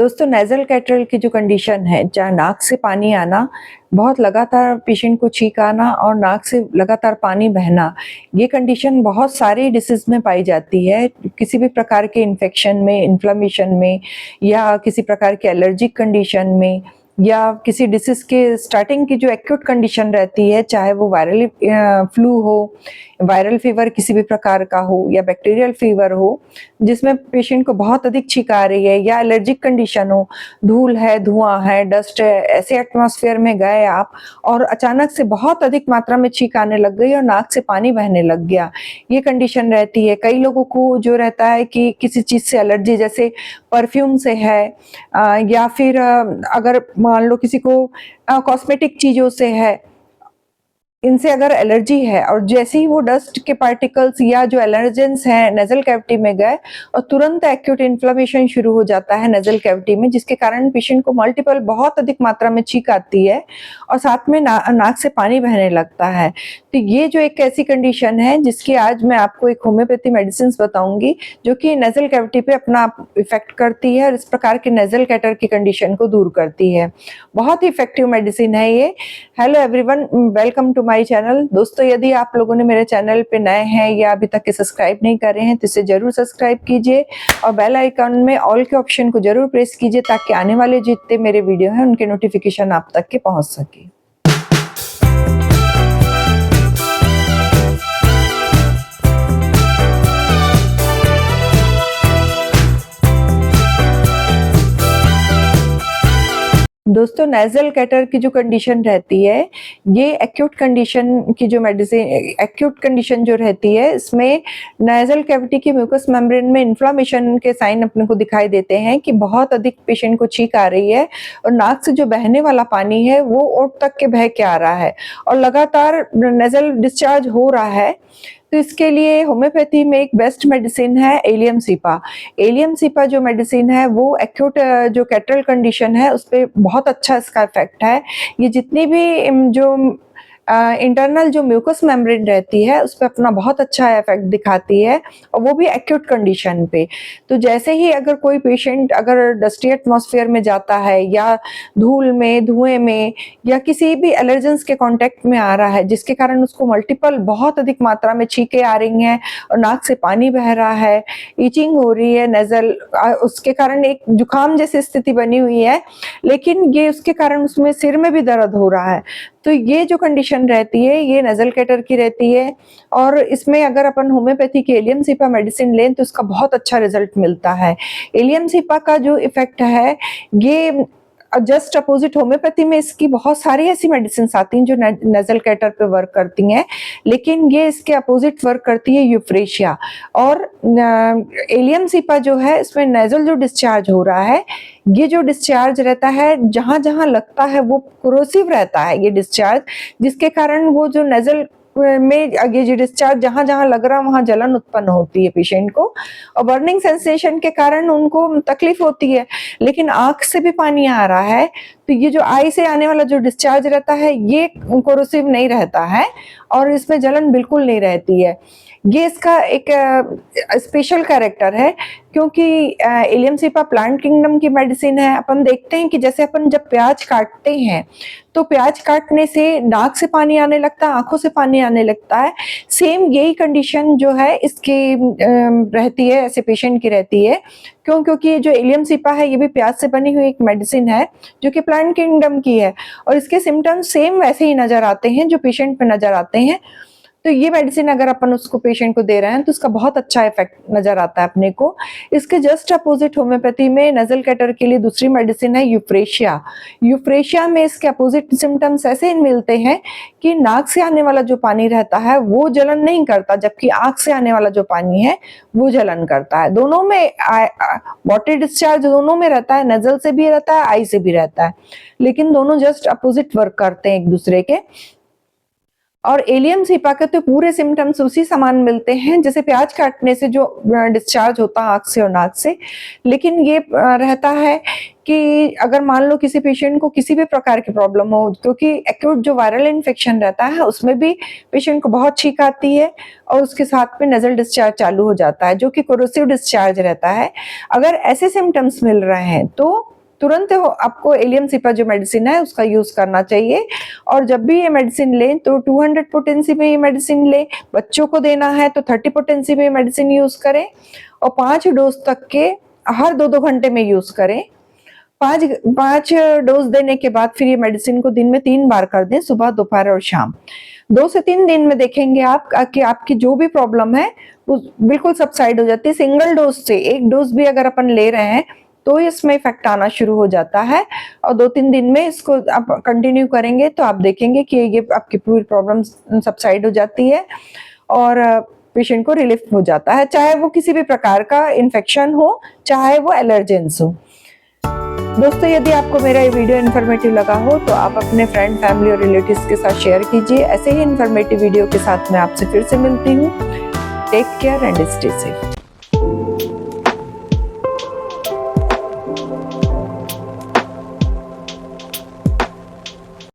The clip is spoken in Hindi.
दोस्तों नेज़ल कैटरल की जो कंडीशन है, चाहे नाक से पानी आना, बहुत लगातार पेशेंट को छींक आना और नाक से लगातार पानी बहना, ये कंडीशन बहुत सारी डिसीज़ में पाई जाती है। किसी भी प्रकार के इन्फेक्शन में, इन्फ्लेमेशन में या किसी प्रकार के एलर्जिक कंडीशन में या किसी डिसीज़ के स्टार्टिंग की जो एक्यूट कंडीशन रहती है, चाहे वो वायरल फ्लू हो, वायरल फीवर किसी भी प्रकार का हो या बैक्टीरियल फीवर हो, जिसमें पेशेंट को बहुत अधिक छींक आ रही है या एलर्जिक कंडीशन हो, धूल है, धुआँ है, डस्ट है, ऐसे एटमॉस्फेयर में गए आप और अचानक से बहुत अधिक मात्रा में छींक आने लग गई और नाक से पानी बहने लग गया, ये कंडीशन रहती है। कई लोगों को जो रहता है कि किसी चीज़ से एलर्जी जैसे परफ्यूम से है या फिर अगर मान लो किसी को कॉस्मेटिक चीज़ों से है, इनसे अगर एलर्जी है और जैसे ही वो डस्ट के पार्टिकल्स या जो एलर्जेंस हैं नेज़ल कैविटी में गए और तुरंत एक्यूट इन्फ्लेमेशन शुरू हो जाता है नेज़ल कैविटी में, जिसके कारण पेशेंट को मल्टीपल बहुत अधिक मात्रा में छींक आती है और साथ में नाक से पानी बहने लगता है। तो ये जो एक ऐसी कंडीशन है जिसकी आज मैं आपको एक होम्योपैथी मेडिसिन बताऊंगी जो कि नेज़ल कैविटी पे अपना इफेक्ट करती है और इस प्रकार के नेज़ल कैटर की कंडीशन को दूर करती है। बहुत ही इफेक्टिव मेडिसिन है ये। Hello everyone, welcome to my channel. दोस्तों, यदि आप लोगों ने मेरे चैनल पे नए हैं या अभी तक के सब्सक्राइब नहीं कर रहे हैं तो इसे जरूर सब्सक्राइब कीजिए और बेल आइकन में ऑल के ऑप्शन को जरूर प्रेस कीजिए ताकि आने वाले जितने मेरे वीडियो हैं उनके नोटिफिकेशन आप तक के पहुंच सके। दोस्तों, नेज़ल कैटर की जो कंडीशन रहती है, ये एक्यूट कंडीशन की जो मेडिसिन एक्यूट कंडीशन जो रहती है, इसमें नेज़ल कैविटी की म्यूकस मेम्ब्रेन में इन्फ्लेमेशन के साइन अपने को दिखाई देते हैं कि बहुत अधिक पेशेंट को छींक आ रही है और नाक से जो बहने वाला पानी है वो ओंठ तक के बह के आ रहा है और लगातार नेज़ल डिस्चार्ज हो रहा है। तो इसके लिए होम्योपैथी में एक बेस्ट मेडिसिन है एलियम सीपा। एलियम सीपा जो मेडिसिन है वो एक्यूट जो कैटरल कंडीशन है उस पे बहुत अच्छा इसका इफेक्ट है। ये जितनी भी जो इंटरनल जो म्यूकस मेम्ब्रेन रहती है उस पर अपना बहुत अच्छा इफेक्ट दिखाती है और वो भी एक्यूट कंडीशन पे। तो जैसे ही अगर कोई पेशेंट अगर डस्टी एटमॉस्फेयर में जाता है या धूल में, धुएं में या किसी भी एलर्जेंस के कांटेक्ट में आ रहा है जिसके कारण उसको मल्टीपल बहुत अधिक मात्रा में छींकें आ रही हैं और नाक से पानी बह रहा है, ईचिंग हो रही है, नेज़ल उसके कारण एक जुकाम जैसी स्थिति बनी हुई है, लेकिन ये उसके कारण उसमें सिर में भी दर्द हो रहा है, तो ये जो कंडीशन रहती है ये नेज़ल कैटर की रहती है और इसमें अगर अपन होम्योपैथी की एलियम सीपा मेडिसिन लें तो इसका बहुत अच्छा रिजल्ट मिलता है। एलियम सीपा का जो इफेक्ट है ये जस्ट अपोजिट होम्योपैथी में इसकी बहुत सारी ऐसी मेडिसिन आती हैं जो नेज़ल कैटर पे वर्क करती हैं, लेकिन ये इसके अपोजिट वर्क करती है यूफ्रेशिया। और एलियम सीपा जो है इसमें नेज़ल जो डिस्चार्ज हो रहा है, ये जो डिस्चार्ज रहता है जहां जहां लगता है वो कोरोसिव रहता है ये डिस्चार्ज, जिसके कारण वो जो नेज़ल में ये जो डिस्चार्ज जहां जहां लग रहा है वहां जलन उत्पन्न होती है पेशेंट को और बर्निंग सेंसेशन के कारण उनको तकलीफ होती है। लेकिन आंख से भी पानी आ रहा है तो ये जो आई से आने वाला जो डिस्चार्ज रहता है ये कोरोसिव नहीं रहता है और इसमें जलन बिल्कुल नहीं रहती है। ये इसका एक स्पेशल कैरेक्टर है क्योंकि एलियम सीपा प्लांट किंगडम की मेडिसिन है। अपन देखते हैं कि जैसे अपन जब प्याज काटते हैं तो प्याज काटने से नाक से पानी आने लगता है, आंखों से पानी आने लगता है। सेम यही कंडीशन जो है इसकी रहती है, ऐसे पेशेंट की रहती है। क्योंकि जो एलियम सीपा है ये भी प्याज से बनी हुई एक मेडिसिन है जो कि प्लांट किंगडम की है और इसके सिम्टम्स सेम वैसे ही नजर आते हैं जो पेशेंट पे नजर आते हैं। तो ये मेडिसिन अगर अपन उसको पेशेंट को दे रहे हैं तो उसका बहुत अच्छा इफेक्ट नजर आता है अपने को। इसके जस्ट अपोजिट होम्योपैथी में नेज़ल कैटर के लिए दूसरी मेडिसिन है यूफ्रेशिया। यूफ्रेशिया में इसके अपोजिट सिम्टम्स ऐसे मिलते हैं कि नाक से आने वाला जो पानी रहता है वो जलन नहीं करता, जबकि आंख से आने वाला जो पानी है वो जलन करता है। दोनों में वाटर डिस्चार्ज दोनों में रहता है, नेज़ल से भी रहता है, आई से भी रहता है, लेकिन दोनों जस्ट अपोजिट वर्क करते हैं एक दूसरे के। और एलियम सीपा के तो पूरे सिम्टम्स उसी समान मिलते हैं जैसे प्याज काटने से जो डिस्चार्ज होता है आंख से और नाक से, लेकिन ये रहता है कि अगर मान लो किसी पेशेंट को किसी भी प्रकार की प्रॉब्लम हो, क्योंकि एक्यूट जो वायरल इन्फेक्शन रहता है उसमें भी पेशेंट को बहुत छींक आती है और उसके साथ में नजल डिस्चार्ज चालू हो जाता है जो कि कोरोसिव डिस्चार्ज रहता है। अगर ऐसे सिम्टम्स मिल रहे हैं तो तुरंत आपको एलियम सिपा जो मेडिसिन है उसका यूज करना चाहिए। और जब भी ये मेडिसिन लें तो 200 पोटेंसी में ये मेडिसिन लें। बच्चों को देना है तो 30 पोटेंसी में मेडिसिन यूज करें और 5 डोज तक के हर 2-2 घंटे में यूज करें। 5 डोज देने के बाद फिर ये मेडिसिन को दिन में 3 बार कर दें, सुबह, दोपहर और शाम। 2 से 3 दिन में देखेंगे आप कि आपकी जो भी प्रॉब्लम है वो बिल्कुल सबसाइड हो जाती है। सिंगल डोज से 1 डोज भी अगर अपन ले रहे हैं तो इसमें इफेक्ट आना शुरू हो जाता है और 2-3 दिन में इसको आप कंटिन्यू करेंगे तो आप देखेंगे कि ये आपकी पूरी प्रॉब्लम सबसाइड हो जाती है और पेशेंट को रिलीफ हो जाता है, चाहे वो किसी भी प्रकार का इन्फेक्शन हो, चाहे वो एलर्जेंस हो। दोस्तों, यदि आपको मेरा ये वीडियो इन्फॉर्मेटिव लगा हो तो आप अपने फ्रेंड, फैमिली और रिलेटिव्स के साथ शेयर कीजिए। ऐसे ही इन्फॉर्मेटिव वीडियो के साथ मैं आपसे फिर से मिलती हूँ। Take care and stay safe.